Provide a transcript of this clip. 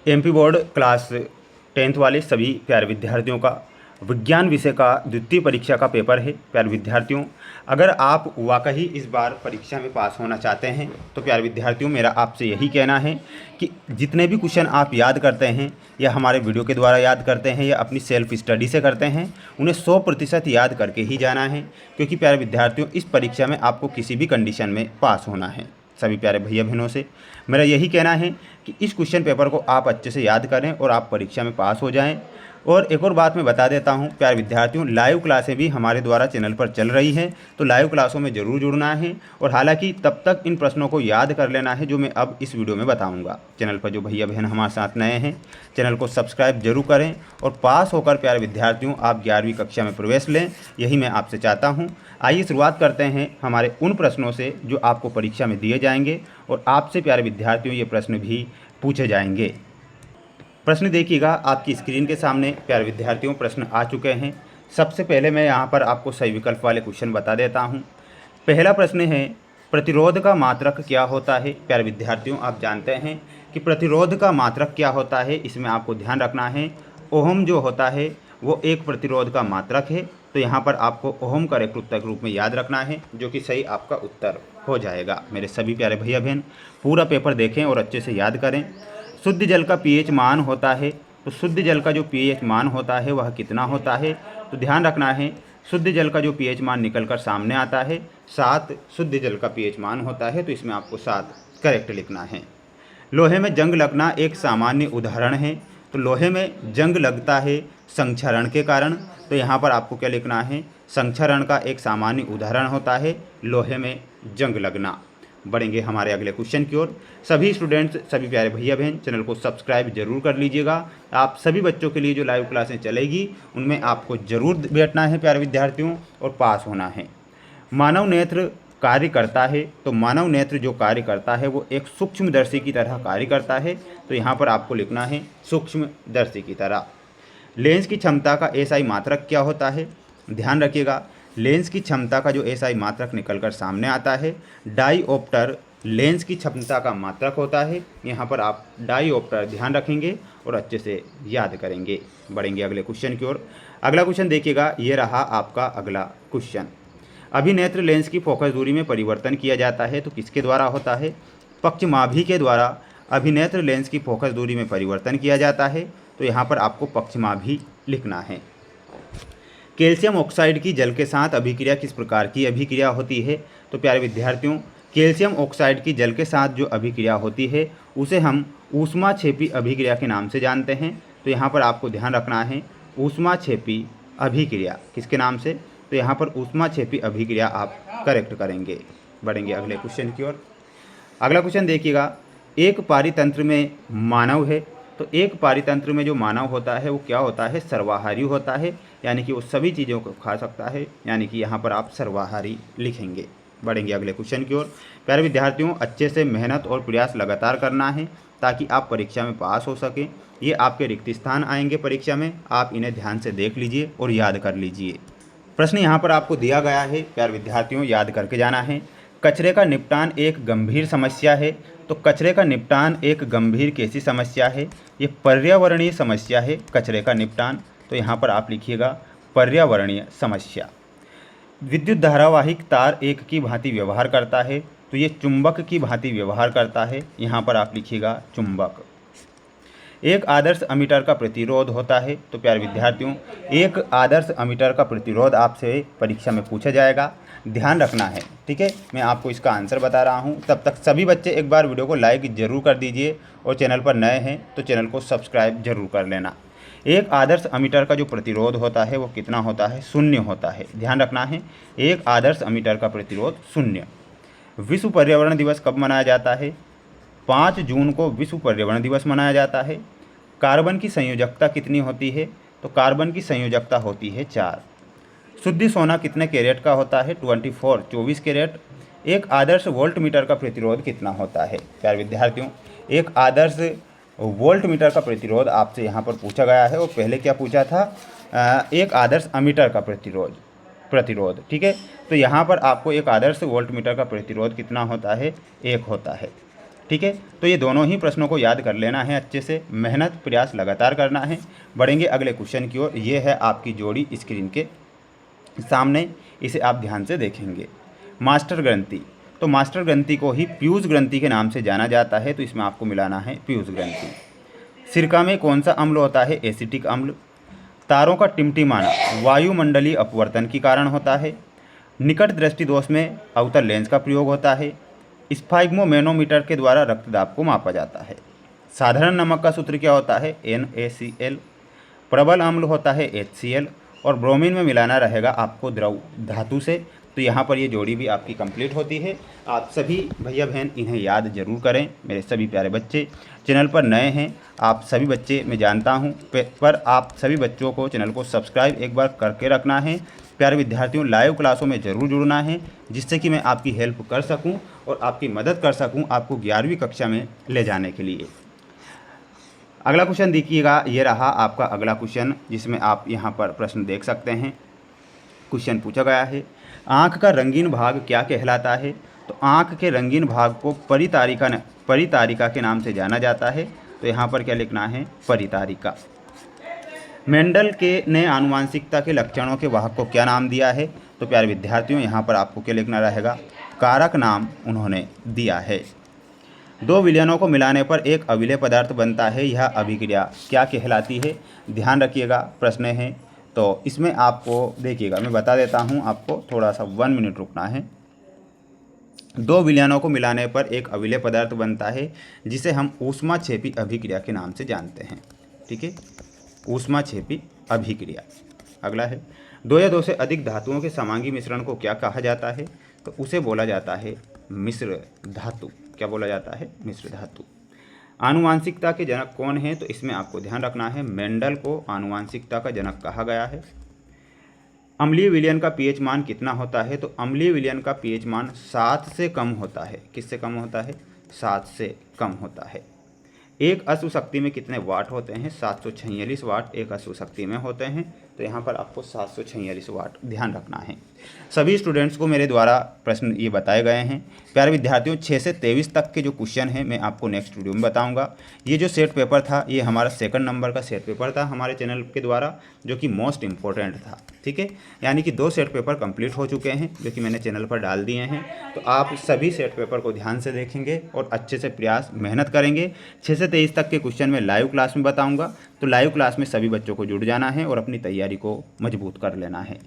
MP board class 10th वाले सभी प्यारे विद्यार्थियों का विज्ञान विषय का द्वितीय परीक्षा का पेपर है। प्यारे विद्यार्थियों, अगर आप वाकई इस बार परीक्षा में पास होना चाहते हैं तो प्यारे विद्यार्थियों, मेरा आपसे यही कहना है कि जितने भी क्वेश्चन आप याद करते हैं या हमारे वीडियो के द्वारा याद करते हैं या अपनी सेल्फ स्टडी से करते हैं, उन्हें 100% याद करके ही जाना है, क्योंकि प्यारे विद्यार्थियों, इस परीक्षा में आपको किसी भी कंडीशन में पास होना है। सभी प्यारे भैया बहनों से मेरा यही कहना है कि इस क्वेश्चन पेपर को आप अच्छे से याद करें और आप परीक्षा में पास हो जाएं। और एक और बात मैं बता देता हूं प्यारे विद्यार्थियों, लाइव क्लासें भी हमारे द्वारा चैनल पर चल रही हैं, तो लाइव क्लासों में ज़रूर जुड़ना है। और हालांकि तब तक इन प्रश्नों को याद कर लेना है जो मैं अब इस वीडियो में बताऊंगा। चैनल पर जो भैया बहन हमारे साथ नए हैं, चैनल को सब्सक्राइब जरूर करें और पास होकर प्यारे विद्यार्थियों आप 11वीं कक्षा में प्रवेश लें, यही मैं आपसे चाहता हूँ। आइए शुरुआत करते हैं हमारे उन प्रश्नों से जो आपको परीक्षा में दिए जाएंगे और आपसे प्यारे विद्यार्थियों ये प्रश्न भी पूछे जाएंगे। प्रश्न देखिएगा, आपकी स्क्रीन के सामने प्यारे विद्यार्थियों प्रश्न आ चुके हैं। सबसे पहले मैं यहाँ पर आपको सही विकल्प वाले क्वेश्चन बता देता हूँ। पहला प्रश्न है, प्रतिरोध का मात्रक क्या होता है। प्यारे विद्यार्थियों, आप जानते हैं कि प्रतिरोध का मात्रक क्या होता है, इसमें आपको ध्यान रखना है। ओहम जो होता है वो एक प्रतिरोध का मात्रक है, तो यहाँ पर आपको ओहम का रेखांकित रूप में याद रखना है, जो कि सही आपका उत्तर हो जाएगा। मेरे सभी प्यारे भैया बहन पूरा पेपर देखें और अच्छे से याद करें। शुद्ध जल का पीएच मान होता है, तो शुद्ध जल का जो पीएच मान होता है वह कितना होता है, तो ध्यान रखना है शुद्ध जल का जो पीएच मान निकल कर सामने आता है 7 शुद्ध जल का पीएच मान होता है, तो इसमें आपको 7 करेक्ट लिखना है। लोहे में जंग लगना एक सामान्य उदाहरण है, तो लोहे में जंग लगता है संक्षारण के कारण, तो यहाँ पर आपको क्या लिखना है, संक्षारण का एक सामान्य उदाहरण होता है लोहे में जंग लगना। बढ़ेंगे हमारे अगले क्वेश्चन की ओर। सभी स्टूडेंट्स, सभी प्यारे भैया बहन चैनल को सब्सक्राइब जरूर कर लीजिएगा। आप सभी बच्चों के लिए जो लाइव क्लासें चलेगी उनमें आपको जरूर बैठना है प्यारे विद्यार्थियों और पास होना है। मानव नेत्र कार्य करता है, तो मानव नेत्र जो कार्य करता है वो एक सूक्ष्मदर्शी की तरह कार्य करता है, तो यहाँ पर आपको लिखना है सूक्ष्मदर्शी की तरह। लेंस की क्षमता का एसआई मात्रक क्या होता है, ध्यान रखिएगा। लेंस की क्षमता का जो एसआई मात्रक निकलकर सामने आता है डाईऑप्टर लेंस की क्षमता का मात्रक होता है। यहाँ पर आप डाईऑप्टर ध्यान रखेंगे और अच्छे से याद करेंगे। बढ़ेंगे अगले क्वेश्चन की ओर। अगला क्वेश्चन देखिएगा, ये रहा आपका अगला क्वेश्चन। अभिनेत्र लेंस की फोकस दूरी में परिवर्तन किया जाता है, तो किसके द्वारा होता है, पक्षमाभी के द्वारा अभिनेत्र लेंस की फोकस दूरी में परिवर्तन किया जाता है, तो यहाँ पर आपको पक्षमाभी लिखना है। कैल्शियम ऑक्साइड की जल के साथ अभिक्रिया किस प्रकार की अभिक्रिया होती है, तो प्यारे विद्यार्थियों, कैल्शियम ऑक्साइड की जल के साथ जो अभिक्रिया होती है उसे हम ऊष्माक्षेपी अभिक्रिया के नाम से जानते हैं, तो यहाँ पर आपको ध्यान रखना है ऊष्माक्षेपी अभिक्रिया किसके नाम से, तो यहाँ पर ऊष्माक्षेपी अभिक्रिया आप करेक्ट करेंगे। बढ़ेंगे अगले क्वेश्चन की ओर। अगला क्वेश्चन देखिएगा, एक पारितंत्र में मानव है, तो एक पारितंत्र में जो मानव होता है वो क्या होता है, सर्वाहारी होता है, यानी कि वो सभी चीज़ों को खा सकता है, यानी कि यहाँ पर आप सर्वाहारी लिखेंगे। बढ़ेंगे अगले क्वेश्चन की ओर। प्यारे विद्यार्थियों, अच्छे से मेहनत और प्रयास लगातार करना है ताकि आप परीक्षा में पास हो सकें। ये आपके रिक्त स्थान आएंगे परीक्षा में, आप इन्हें ध्यान से देख लीजिए और याद कर लीजिए। प्रश्न यहाँ पर आपको दिया गया है, प्यारे विद्यार्थियों याद करके जाना है। कचरे का निपटान एक गंभीर समस्या है, तो कचरे का निपटान एक गंभीर कैसी समस्या है, ये पर्यावरणीय समस्या है कचरे का निपटान, तो यहाँ पर आप लिखिएगा पर्यावरणीय समस्या। विद्युत धारावाहिक तार एक की भांति व्यवहार करता है, तो ये चुंबक की भांति व्यवहार करता है, यहाँ पर आप लिखिएगा चुंबक। एक आदर्श अमीटर का प्रतिरोध होता है, तो प्यारे विद्यार्थियों एक आदर्श अमीटर का प्रतिरोध आपसे परीक्षा में पूछा जाएगा, ध्यान रखना है, ठीक है। मैं आपको इसका आंसर बता रहा हूँ, तब तक सभी बच्चे एक बार वीडियो को लाइक जरूर कर दीजिए और चैनल पर नए हैं तो चैनल को सब्सक्राइब जरूर कर लेना। एक आदर्श अमीटर का जो प्रतिरोध होता है वो कितना होता है, 0 होता है, ध्यान रखना है। एक आदर्श अमीटर का प्रतिरोध 0। विश्व पर्यावरण दिवस कब मनाया जाता है, 5 जून को विश्व पर्यावरण दिवस मनाया जाता है। कार्बन की संयोजकता कितनी होती है, तो कार्बन की संयोजकता होती है 4। शुद्ध सोना कितने कैरेट का होता है, 24 कैरेट। एक आदर्श वोल्ट मीटर का प्रतिरोध कितना होता है, प्यारे विद्यार्थियों एक आदर्श वोल्ट मीटर का प्रतिरोध आपसे यहाँ पर पूछा गया है। और पहले क्या पूछा था, एक आदर्श अमीटर का प्रतिरोध, ठीक है। तो यहाँ पर आपको एक आदर्श वोल्ट मीटर का प्रतिरोध कितना होता है, 1 होता है, ठीक है। तो ये दोनों ही प्रश्नों को याद कर लेना है अच्छे से, मेहनत प्रयास लगातार करना है। बढ़ेंगे अगले क्वेश्चन की ओर। ये है आपकी जोड़ी स्क्रीन के सामने, इसे आप ध्यान से देखेंगे। मास्टर ग्रंथि, तो मास्टर ग्रंथि को ही पीयूष ग्रंथि के नाम से जाना जाता है, तो इसमें आपको मिलाना है पीयूष ग्रंथि। सिरका में कौन सा अम्ल होता है? एसिटिक अम्ल। तारों का टिमटिमाना वायुमंडलीय अपवर्तन के कारण होता है। निकट दृष्टि दोष में अवतल लेंस का प्रयोग होता है। स्फाइग्मोमेनोमीटर के द्वारा रक्तदाब को मापा जाता है। साधारण नमक का सूत्र क्या होता है? NaCl। प्रबल अम्ल होता है HCl, और ब्रोमीन में मिलाना रहेगा आपको द्रव धातु से। तो यहाँ पर ये जोड़ी भी आपकी कंप्लीट होती है। आप सभी भैया बहन इन्हें याद जरूर करें। मेरे सभी प्यारे बच्चे चैनल पर नए हैं, आप सभी बच्चे मैं जानता हूँ, पर आप सभी बच्चों को चैनल को सब्सक्राइब एक बार करके रखना है। प्यारे विद्यार्थियों, लाइव क्लासों में ज़रूर जुड़ना है, जिससे कि मैं आपकी हेल्प कर सकूं और आपकी मदद कर सकूं आपको 11वीं कक्षा में ले जाने के लिए। अगला क्वेश्चन देखिएगा, ये रहा आपका अगला क्वेश्चन, जिसमें आप यहाँ पर प्रश्न देख सकते हैं। क्वेश्चन पूछा गया है, आँख का रंगीन भाग क्या कहलाता है? तो आँख के रंगीन भाग को परितारिका के नाम से जाना जाता है। तो यहाँ पर क्या लिखना है? परितारिका। मेंडल के ने आनुवांशिकता के लक्षणों के वाहक को क्या नाम दिया है? तो प्यारे विद्यार्थियों, यहाँ पर आपको क्या लिखना रहेगा? कारक नाम उन्होंने दिया है। दो विलयनों को मिलाने पर एक अविलेय पदार्थ बनता है, यह अभिक्रिया क्या कहलाती है? ध्यान रखिएगा, प्रश्न है तो इसमें आपको देखिएगा, मैं बता देता हूँ आपको, थोड़ा सा 1 मिनट रुकना है। दो विलयनों को मिलाने पर एक अविलेय पदार्थ बनता है, जिसे हम ऊष्माक्षेपी अभिक्रिया के नाम से जानते हैं। ठीक है, ऊष्माक्षेपी अभिक्रिया। अगला है, दो या दो से अधिक धातुओं के समांगी मिश्रण को क्या कहा जाता है? तो उसे बोला जाता है मिश्र धातु। क्या बोला जाता है? मिश्र धातु। आनुवांशिकता के जनक कौन है? तो इसमें आपको ध्यान रखना है, मेंडल को आनुवांशिकता का जनक कहा गया है। अम्लीय विलयन का पीएच मान कितना होता है? तो अम्लीय विलयन का पीएच मान 7 से कम होता है। किससे कम होता है? 7 से कम होता है। एक अश्व शक्ति में कितने वाट होते हैं? 746 वाट एक अश्व शक्ति में होते हैं। तो यहाँ पर आपको 746 वाट ध्यान रखना है। सभी स्टूडेंट्स को मेरे द्वारा प्रश्न ये बताए गए हैं। प्यारे विद्यार्थियों, 6 से 23 तक के जो क्वेश्चन हैं मैं आपको नेक्स्ट वीडियो में बताऊंगा। ये जो सेट पेपर था, ये हमारा 2nd नंबर का सेट पेपर था हमारे चैनल के द्वारा, जो कि मोस्ट इम्पोर्टेंट था। ठीक है, यानी कि 2 सेट पेपर कंप्लीट हो चुके हैं, जो कि मैंने चैनल पर डाल दिए हैं। तो आप सभी सेट पेपर को ध्यान से देखेंगे और अच्छे से प्रयास मेहनत करेंगे। 6 से 23 तक के क्वेश्चन मैं लाइव क्लास में बताऊंगा, तो लाइव क्लास में सभी बच्चों को जुड़ जाना है और अपनी तैयारी को मजबूत कर लेना है।